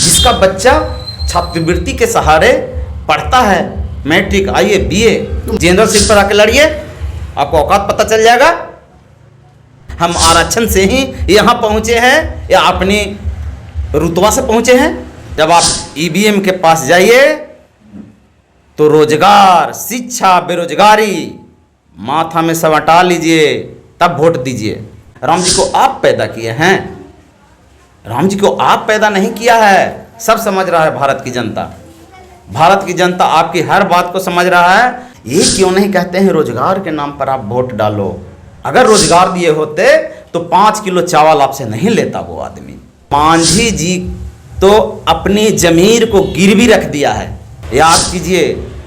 जिसका बच्चा छात्रवृत्ति के सहारे पढ़ता है, मैट्रिक, आईए, बीए, जनरल सीट पर आके लड़िए, आपको औकात पता चल जाएगा। हम आरक्षण से ही यहाँ पहुँचे हैं या अपनी रुतबा से पहुँचे हैं। जब आप ईवीएम के पास जाइए तो रोजगार, शिक्षा, बेरोजगारी माथा में सब हटा लीजिए, तब वोट दीजिए। राम जी को आप पैदा किए हैं, राम जी को आप पैदा नहीं किया है। सब समझ रहा है भारत की जनता, भारत की जनता आपकी हर बात को समझ रहा है। ये क्यों नहीं कहते हैं रोजगार के नाम पर आप वोट डालो? अगर रोजगार दिए होते तो 5 किलो चावल आपसे नहीं लेता वो आदमी। मांझी जी तो अपनी जमीर को गिरवी रख दिया है। याद कीजिए,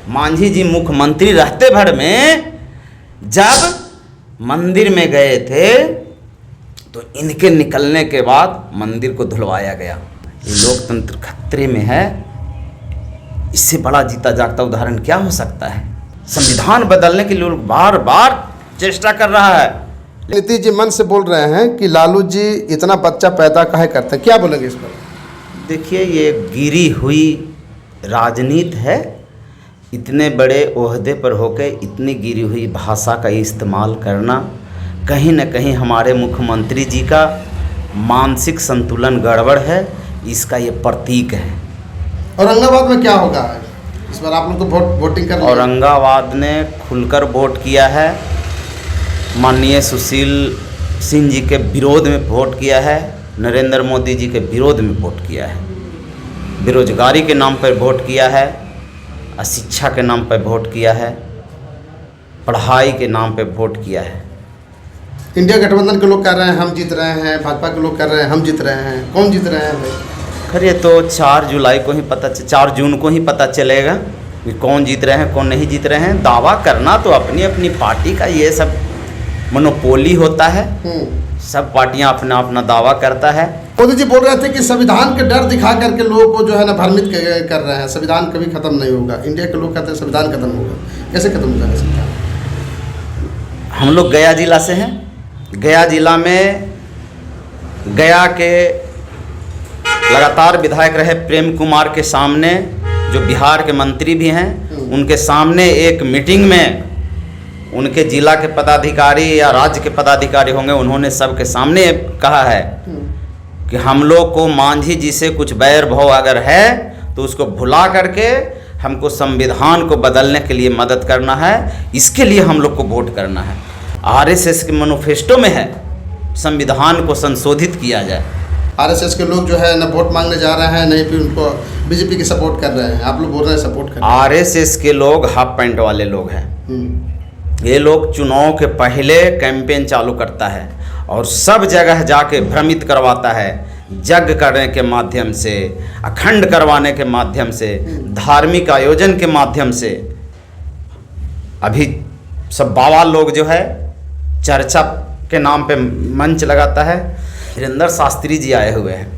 मांझी जी मुख्यमंत्री रहते भर में जब मंदिर में गए थे तो इनके निकलने के बाद मंदिर को धुलवाया गया। ये लोकतंत्र खतरे में है। इससे बड़ा जीता जागता उदाहरण क्या हो सकता है? संविधान बदलने के लिए लोग बार बार चेष्टा कर रहा है। नीतीश जी मन से बोल रहे हैं कि लालू जी इतना बच्चा पैदा काहे करते हैं, क्या बोलेंगे इस पर? देखिए, ये गिरी हुई राजनीति है। इतने बड़े ओहदे पर होकर इतनी गिरी हुई भाषा का इस्तेमाल करना कहीं न कहीं हमारे मुख्यमंत्री जी का मानसिक संतुलन गड़बड़ है, इसका ये प्रतीक है। औरंगाबाद में क्या होगा इस बार? आप लोग तो वोटिंग कर, औरंगाबाद ने खुलकर वोट किया है, माननीय सुशील सिंह जी के विरोध में वोट किया है, नरेंद्र मोदी जी के विरोध में वोट किया है, बेरोजगारी के नाम पर वोट किया है, अशिक्षा के नाम पर वोट किया है, पढ़ाई के नाम पर वोट किया है। इंडिया गठबंधन के लोग कर रहे हैं हम जीत रहे हैं, भाजपा के लोग कर रहे हैं हम जीत रहे हैं। कौन जीत रहे हैं भाई? खैर, ये तो 4 जुलाई को ही 4 जून को ही पता चलेगा कि कौन जीत रहे हैं, कौन नहीं जीत रहे हैं। दावा करना तो अपनी अपनी पार्टी का ये सब मोनोपोली होता है। सब पार्टियां अपना अपना दावा करता है। मोदी जी बोल रहे थे कि संविधान के डर दिखा करके लोगों को जो है ना भ्रमित कर रहे हैं, संविधान कभी खत्म नहीं होगा। इंडिया के लोग कहते हैं संविधान खत्म होगा। कैसे खत्म हो जाएगा संविधान? हम लोग गया जिला से हैं। गया जिला में गया के लगातार विधायक रहे प्रेम कुमार के सामने, जो बिहार के मंत्री भी हैं, उनके सामने एक मीटिंग में उनके जिला के पदाधिकारी या राज्य के पदाधिकारी होंगे, उन्होंने सबके सामने कहा है कि हम लोग को मांझी जी से कुछ बैर भाव अगर है तो उसको भुला करके हमको संविधान को बदलने के लिए मदद करना है। इसके लिए हम लोग को वोट करना है। आरएसएस के मैनिफेस्टो में है संविधान को संशोधित किया जाए। आरएसएस के लोग जो है ना वोट मांगने जा रहे हैं, नहीं फिर उनको बीजेपी की सपोर्ट कर रहे हैं। आप लोग बोल रहे हैं सपोर्ट कर रहे हैं। आरएसएस के लोग हाफ पैंट वाले लोग हैं। ये लोग चुनाव के पहले कैंपेन चालू करता है और सब जगह जाके भ्रमित करवाता है, यज्ञ करने के माध्यम से, अखंड करवाने के माध्यम से, धार्मिक आयोजन के माध्यम से। अभी सब बाबा लोग जो है चर्चा के नाम पे मंच लगाता है। वीरेंद्र शास्त्री जी आए हुए हैं,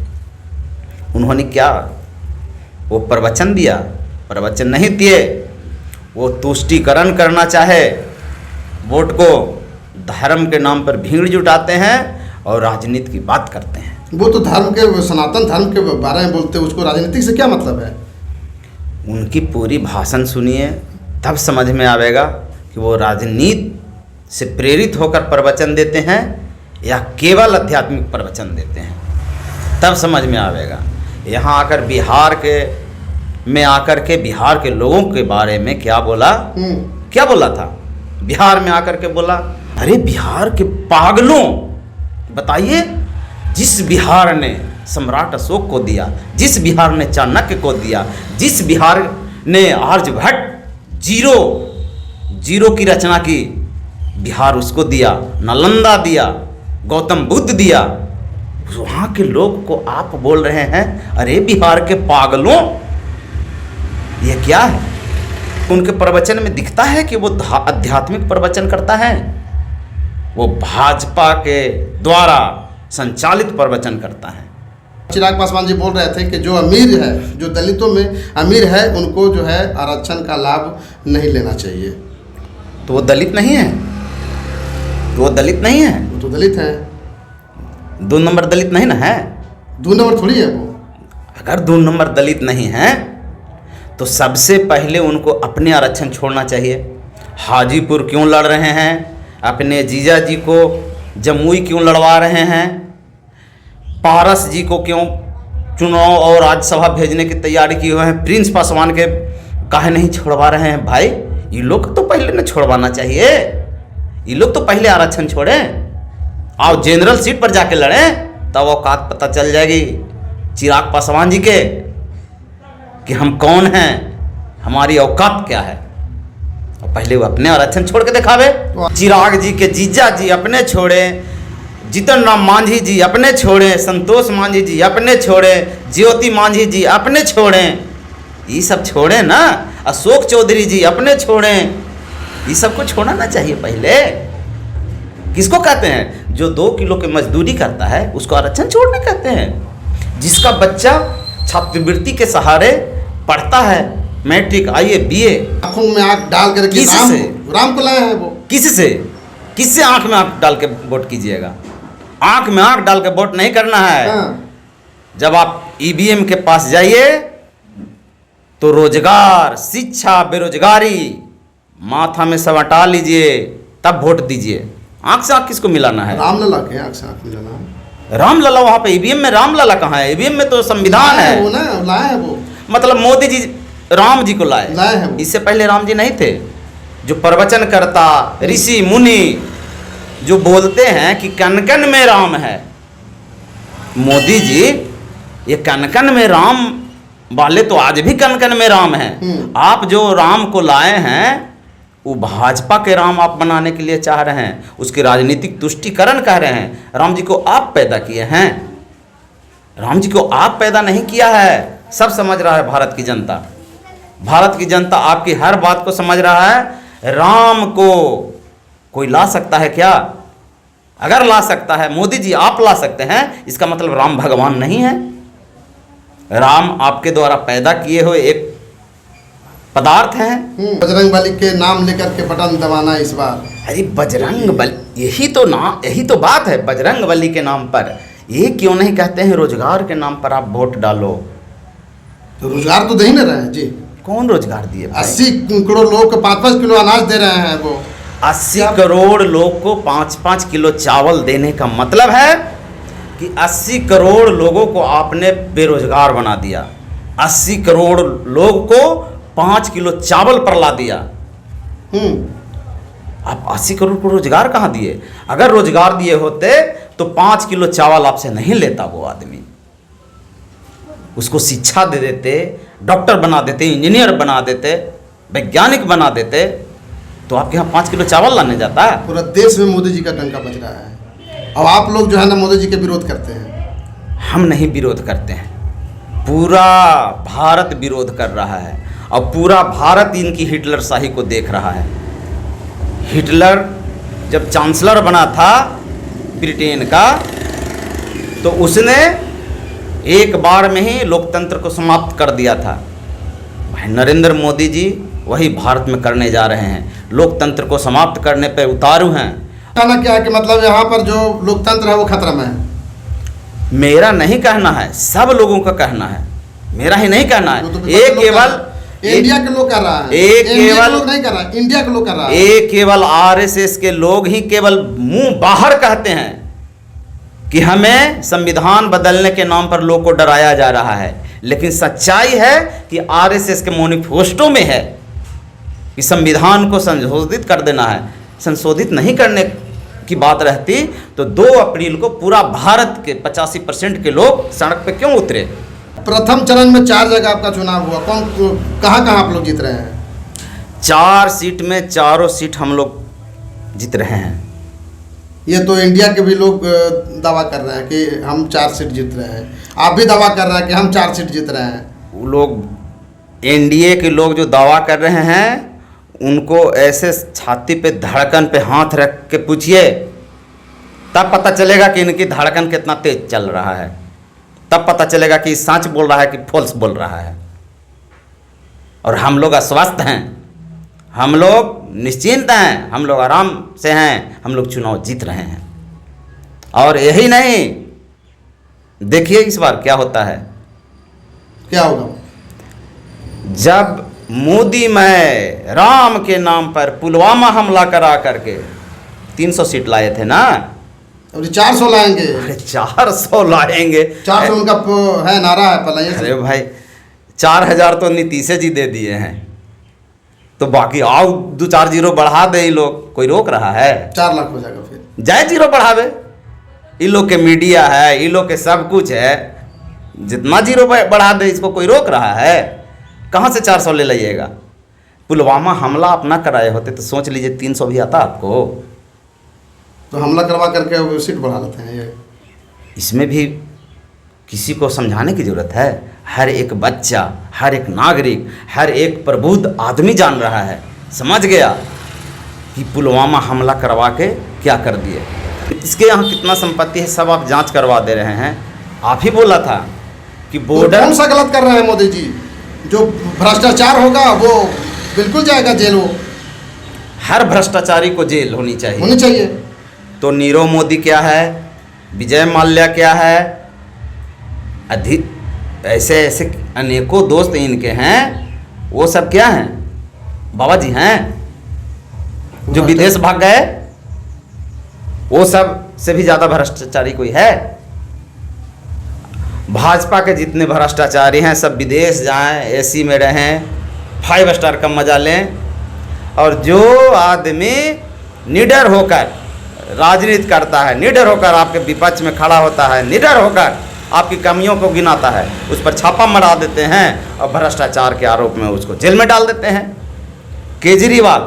उन्होंने क्या वो प्रवचन दिया? प्रवचन नहीं दिए। वो तुष्टीकरण करना चाहे, वोट को धर्म के नाम पर भीड़ जुटाते हैं और राजनीति की बात करते हैं। वो तो धर्म के, सनातन धर्म के बारे में बोलते हैं, उसको राजनीति से क्या मतलब है? उनकी पूरी भाषण सुनिए, तब समझ में आवेगा कि वो राजनीति से प्रेरित होकर प्रवचन देते हैं या केवल आध्यात्मिक प्रवचन देते हैं, तब समझ में आवेगा। यहाँ आकर बिहार के बिहार के लोगों के बारे में क्या बोला? क्या बोला था? बिहार में आकर के बोला, अरे बिहार के पागलों, बताइए, जिस बिहार ने सम्राट अशोक को दिया, जिस बिहार ने चाणक्य को दिया, जिस बिहार ने आर्यभट्ट जीरो की रचना की, बिहार उसको दिया, नालंदा दिया, गौतम बुद्ध दिया। वहाँ के लोग को आप बोल रहे हैं अरे बिहार के पागलों, ये क्या है? उनके प्रवचन में दिखता है कि वो आध्यात्मिक प्रवचन करता है, वो भाजपा के द्वारा संचालित प्रवचन करता है। चिराग पासवान जी बोल रहे थे कि जो अमीर है, जो दलितों में अमीर है, उनको जो है आरक्षण का लाभ नहीं लेना चाहिए। तो वो दलित नहीं है? तो वो दलित नहीं है? वो तो दलित है। 2 नंबर दलित नहीं ना है? 2 नंबर थोड़ी है वो। अगर 2 नंबर दलित नहीं हैं तो सबसे पहले उनको अपने आरक्षण छोड़ना चाहिए। हाजीपुर क्यों लड़ रहे हैं? अपने जीजा जी को जमुई क्यों लड़वा रहे हैं? पारस जी को क्यों चुनाव और राज्यसभा भेजने की तैयारी की हुए हैं? प्रिंस पासवान के काहे नहीं छोड़वा रहे हैं? भाई ये लोग तो पहले न छोड़वाना चाहिए। ये लोग तो पहले आरक्षण छोड़ें, आओ जनरल सीट पर जाके लड़ें, तब औकात पता चल जाएगी चिराग पासवान जी के कि हम कौन हैं, हमारी औकात क्या है। और पहले वो अपने आरक्षण छोड़ के दिखावे। चिराग जी के जीजा जी अपने छोड़े, जीतन राम मांझी जी अपने छोड़े, संतोष मांझी जी अपने छोड़े, ज्योति मांझी जी अपने छोड़े, ये सब छोड़े ना। अशोक चौधरी जी अपने छोड़े, ये सबको छोड़ना चाहिए पहले। किसको कहते हैं? जो 2 किलो की मजदूरी करता है उसको आरक्षण छोड़ने कहते हैं। जिसका बच्चा छात्रवृत्ति के सहारे पढ़ता है, मैट्रिक आईए बीए, आंखों में आंख डाल कर राम को लाए हैं वो। किससे आंख में आंख डाल के वोट कीजिएगा? आंख में आंख डाल के वोट नहीं करना है। जब आप ईवीएम के पास जाइए तो रोजगार, शिक्षा, बेरोजगारी माथा में सब हटा लीजिए, तब वोट दीजिए। आंख से आंख किसको मिलाना है? रामलला के आंख से आंख मिलाना है। रामलला वहाँ पे ईवीएम में रामलला कहाँ है? ईवीएम में तो संविधान है। वो ना लाए हैं वो, मतलब मोदी जी राम जी को लाए हैं। इससे पहले राम जी नहीं थे? जो प्रवचन करता, ऋषि मुनि जो बोलते हैं कि कन कन में राम है, मोदी जी ये कन कन में राम वाले तो आज भी कन कन में राम हैं। आप जो राम को लाए हैं वो भाजपा के राम आप बनाने के लिए चाह रहे हैं, उसके राजनीतिक तुष्टीकरण कह रहे हैं। राम जी को आप पैदा किए हैं, राम जी को आप पैदा नहीं किया है। सब समझ रहा है भारत की जनता। भारत की जनता आपकी हर बात को समझ रहा है। राम को कोई ला सकता है क्या? अगर ला सकता है, मोदी जी आप ला सकते हैं, इसका मतलब राम भगवान नहीं है। राम आपके द्वारा पैदा किए हुए एक पदार्थ हैं। बजरंग बली के नाम लेकर के बटन दबाना इस बार। अरे बजरंग बली, यही तो बात है। बजरंग बली के नाम पर ये क्यों नहीं कहते हैं रोजगार के नाम पर आप वोट डालो? तो रोजगार तो दे ही नहीं रहे हैं जी। कौन रोजगार दिए? 80 करोड़ लोग को 5-5 किलो अनाज दे रहे हैं वो। 80 करोड़ लोग को 5-5 किलो चावल देने का मतलब है कि 80 करोड़ लोगों को आपने बेरोजगार बना दिया। 80 करोड़ लोग को 5 किलो चावल पर ला दिया। आप 80 करोड़ को रोजगार कहाँ दिए? अगर रोजगार दिए होते तो 5 किलो चावल आपसे नहीं लेता वो आदमी। उसको शिक्षा दे देते, डॉक्टर बना देते, इंजीनियर बना देते, वैज्ञानिक बना देते, तो आपके यहाँ 5 किलो चावल लाने जाता है। पूरा देश में मोदी जी का डंका बज रहा है। अब आप लोग जो है ना मोदी जी के विरोध करते हैं। हम नहीं विरोध करते हैं, पूरा भारत विरोध कर रहा है। और पूरा भारत इनकी हिटलर शाही को देख रहा है। हिटलर जब चांसलर बना था ब्रिटेन का, तो उसने एक बार में ही लोकतंत्र को समाप्त कर दिया था। भाई नरेंद्र मोदी जी वही भारत में करने जा रहे हैं। लोकतंत्र को समाप्त करने पर उतारू हैं। कहना क्या है कि मतलब यहाँ पर जो लोकतंत्र है वो खतरा में है? मेरा नहीं कहना है, सब लोगों का कहना है, मेरा ही नहीं कहना है। एक केवल इंडिया के लोग कर रहा है, एक केवल लोग नहीं कर रहा, इंडिया के लोग कर रहा है। एक केवल आरएसएस के लोग ही केवल मुंह बाहर कहते हैं कि हमें संविधान बदलने के नाम पर लोग को डराया जा रहा है। लेकिन सच्चाई है कि आरएसएस के मैनिफेस्टो में है कि संविधान को संशोधित कर देना है। संशोधित नहीं करने की बात रहती तो 2 अप्रैल को पूरा भारत के 85% के लोग सड़क पे क्यों उतरे? प्रथम चरण में 4 जगह आपका चुनाव हुआ, कहाँ आप लोग जीत रहे हैं? 4 सीट में 4 सीट हम लोग जीत रहे हैं। ये तो इंडिया के भी लोग दावा कर रहे हैं कि हम 4 सीट जीत रहे हैं। आप भी दावा कर रहे हैं कि हम 4 सीट जीत रहे हैं। वो लोग एनडीए के लोग जो दावा कर रहे हैं उनको ऐसे छाती पे धड़कन पे हाथ रख के पूछिए, तब पता चलेगा कि इनकी धड़कन कितना तेज चल रहा है। तब पता चलेगा कि सच बोल रहा है कि फॉल्स बोल रहा है। और हम लोग आश्वस्त हैं, हम लोग निश्चिंत हैं, हम लोग आराम से हैं, हम लोग चुनाव जीत रहे हैं। और यही नहीं, देखिए इस बार क्या होता है। क्या होगा? जब मोदी में राम के नाम पर पुलवामा हमला करा करके 300 सीट लाए थे ना, अब 400 लाएंगे। अरे 400 लाएंगे। 400 उनका है नारा है पहले। अरे भाई 4000 तो नीतीश जी दे दिए हैं, तो बाकी आओ 2-4 जीरो बढ़ा दे ये लोग, कोई रोक रहा है? 4 लाख हो जाएगा फिर। जाए जीरो बढ़ावे, इन लोग के मीडिया है, इन लोग के सब कुछ है, जितना जीरो बढ़ा दे इसको कोई रोक रहा है? कहाँ से 400 ले लीजिएगा? पुलवामा हमला अपना कराए होते तो सोच लीजिए 300 भी आता आपको। तो हमला करवा करके वो सीट बढ़ा लेते हैं ये। इसमें भी किसी को समझाने की ज़रूरत है? हर एक बच्चा, हर एक नागरिक, हर एक प्रबुद्ध आदमी जान रहा है, समझ गया कि पुलवामा हमला करवा के क्या कर दिए। इसके यहाँ कितना संपत्ति है सब आप जांच करवा दे रहे हैं। आप ही बोला था कि तो बॉर्डर कौन सा गलत कर रहे हैं मोदी जी? जो भ्रष्टाचार होगा वो बिल्कुल जाएगा जेल। वो हर भ्रष्टाचारी को जेल होनी चाहिए। होनी चाहिए। तो नीरव मोदी क्या है, विजय माल्या क्या है, ऐसे ऐसे अनेकों दोस्त इनके हैं, वो सब क्या हैं? बाबा जी हैं जो विदेश भाग गए। वो सब से भी ज़्यादा भ्रष्टाचारी कोई है? भाजपा के जितने भ्रष्टाचारी हैं सब विदेश जाएं, एसी में रहें, 5 स्टार का मजा लें, और जो आदमी निडर होकर राजनीति करता है, निडर होकर आपके विपक्ष में खड़ा होता है, निडर होकर आपकी कमियों को गिनाता है, उस पर छापा मरा देते हैं और भ्रष्टाचार के आरोप में उसको जेल में डाल देते हैं। केजरीवाल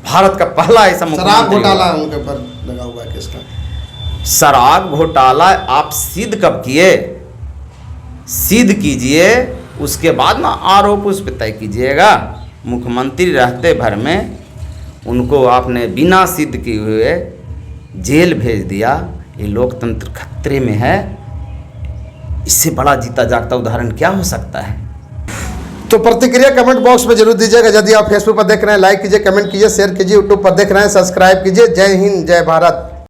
भारत का पहला ऐसा शराब घोटाला उनके ऊपर लगा हुआ है किसका? शराब घोटाला आप सिद्ध कब किए? सिद्ध कीजिए, उसके बाद ना आरोप उस पर तय कीजिएगा। मुख्यमंत्री रहते भर में उनको आपने बिना सिद्ध किए हुए जेल भेज दिया। ये लोकतंत्र खतरे में है। इससे बड़ा जीता जागता उदाहरण क्या हो सकता है? तो प्रतिक्रिया कमेंट बॉक्स में जरूर दीजिएगा। यदि आप फेसबुक पर देख रहे हैं लाइक कीजिए, कमेंट कीजिए, शेयर कीजिए, यूट्यूब पर देख रहे हैं सब्सक्राइब कीजिए। जय हिंद, जय भारत।